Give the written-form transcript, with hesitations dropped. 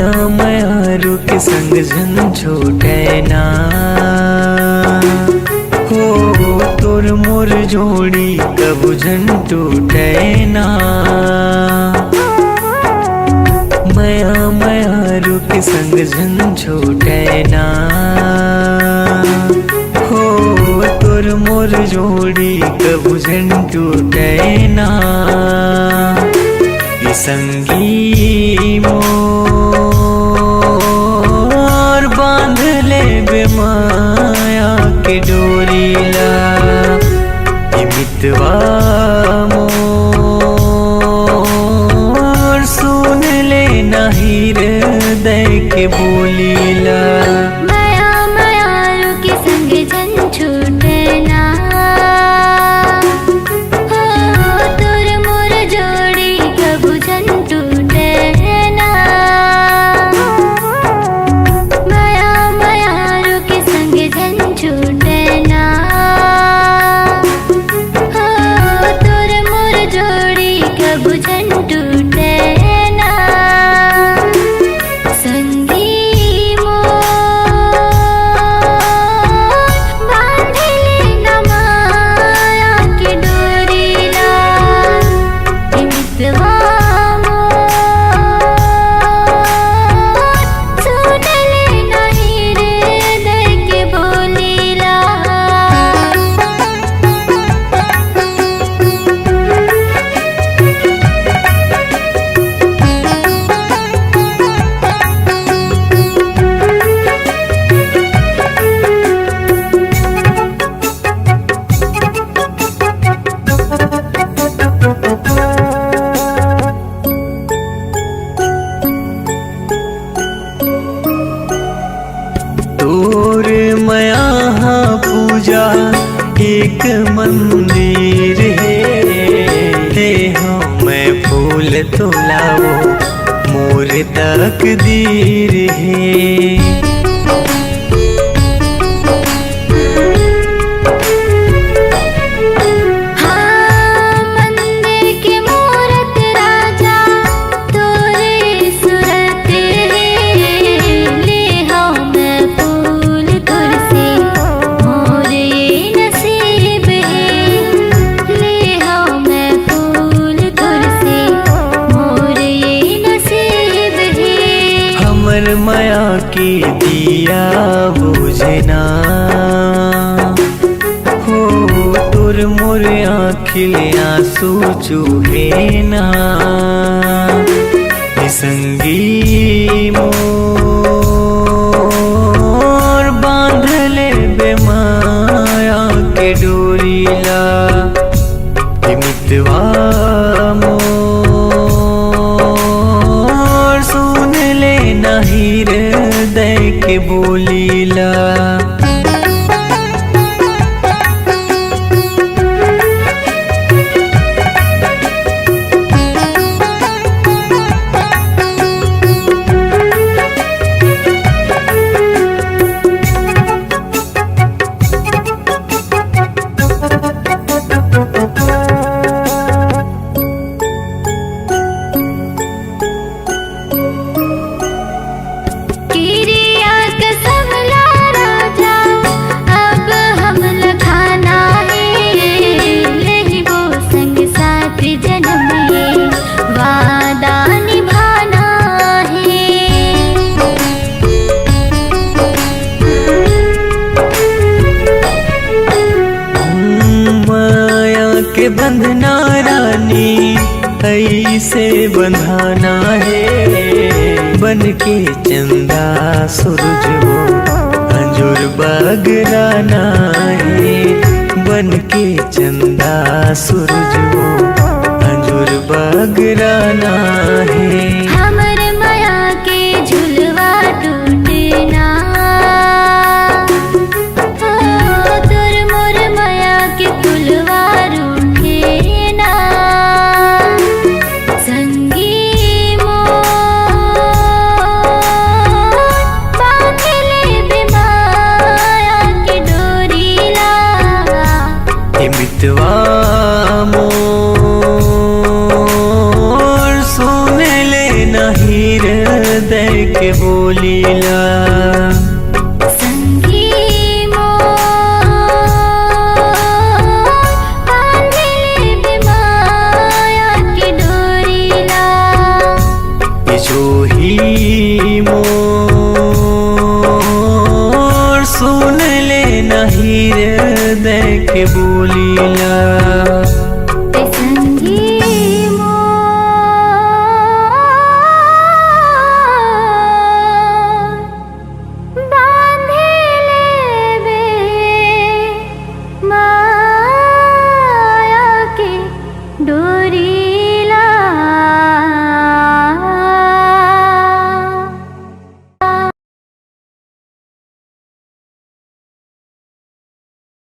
मयारू के संग झन छोटे ना हो, तोर मोर जोड़ी कबू झन टूटे ना। मयारू के संग झन छोटे ना हो, तोर मोर जोड़ी कबू झन टूटे ना। संगी मोर बांध ले बेमाया के डोरीला, मितवा मोर सुन ले नहीं हृदय के बोलीला। मयारू के संग झन छूटे ना हो, तोर मोर जोड़ी कबू झन टूटे ना। मयारू के संग झन छूटे ना हो, तोर मोर जोड़ी कबू झन टूटे ना। संगी मोर बांधले न माया के डोरीला, मितवा मोर सुन ले नहीं हृदय के बोलीला। तोर मया पूजा एक मंदिर है, मैं फूल तोलावो मोर तकदीर है। हाँ मंदिर के मूरत राजा तोरे सूरत ले हाँ मैं फूल तुलसी मोर ये नसीब है। ले हाँ मैं फूल तुलसी मोर ये नसीब है। हमर माया की दिया बुझना हो, तोर मोर आँखिले आंसू चूहे ना। संगी मोर बांध ले बेमाया के डोरीला, मितवा मोर सुन ले नहीं हृदय के बोलीला। किरिया कसम ला राजा अब हम लखाना है, यही वो संग साथ जन्म है वादा निभाना है। माया के बंधना रानी ऐसे बंधाना है, बन के चंदा सूरज हो अंजुर बगराना है। बन के चंदा सूरज हो अंजुर बगराना है। हमर माया के झुलवा टूटना हो, तोर मोर माया के फुलवा रूठे ना। संगी मोर बांधले बेमाया के डोरीला, मितवा मोर सुन ले दे के बोलीला। संगी मोर बांधिले बेमाया के डोरीला। जो ही मोर सुन ले नहीं दे के बोलीला। संगी मोर बांधिले बेमाया के डोरी।